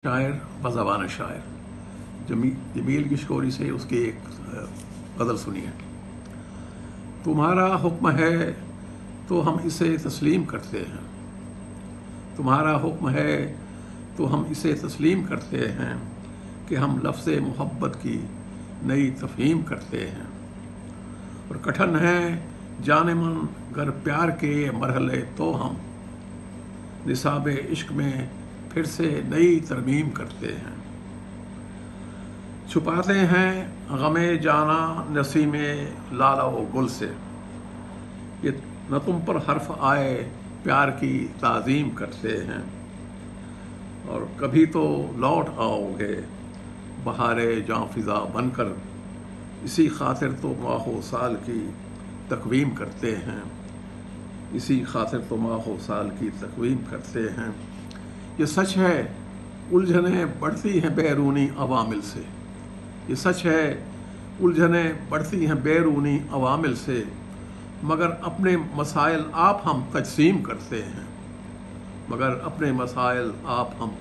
شاعر بزبان شاعر جمیل کشکوری سے اس کی ایک غزل سنیے۔ تمہارا حکم ہے تو ہم اسے تسلیم کرتے ہیں، تمہارا حکم ہے تو ہم اسے تسلیم کرتے ہیں کہ ہم لفظ محبت کی نئی تفہیم کرتے ہیں، اور کٹھن ہے جان من گر پیار کے مرحلے تو ہم نصاب عشق میں پھر سے نئی ترمیم کرتے ہیں۔ چھپاتے ہیں غم جانا نسیم لالا و گل سے، یہ نہ تم پر حرف آئے پیار کی تعظیم کرتے ہیں، اور کبھی تو لوٹ آؤ گے بہار جاں فضا بن کر، اسی خاطر تو ماہ و سال کی تقویم کرتے ہیں، اسی خاطر تو ماہ و سال کی تقویم کرتے ہیں۔ یہ سچ ہے الجھنیں بڑھتی ہیں بیرونی عوامل سے، یہ سچ ہے الجھنیں بڑھتی ہیں بیرونی عوامل سے، مگر اپنے مسائل آپ ہم تجسیم کرتے ہیں، مگر اپنے مسائل آپ ہم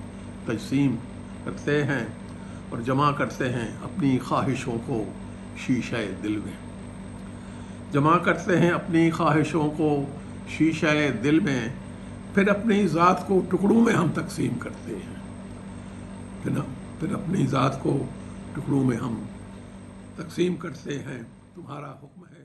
تجسیم کرتے ہیں، اور جمع کرتے ہیں اپنی خواہشوں کو شیشہ دل میں، جمع کرتے ہیں اپنی خواہشوں کو شیشہ دل میں، پھر اپنی ذات کو ٹکڑوں میں ہم تقسیم کرتے ہیں، پھر اپنی ذات کو ٹکڑوں میں ہم تقسیم کرتے ہیں۔ تمہارا حکم ہے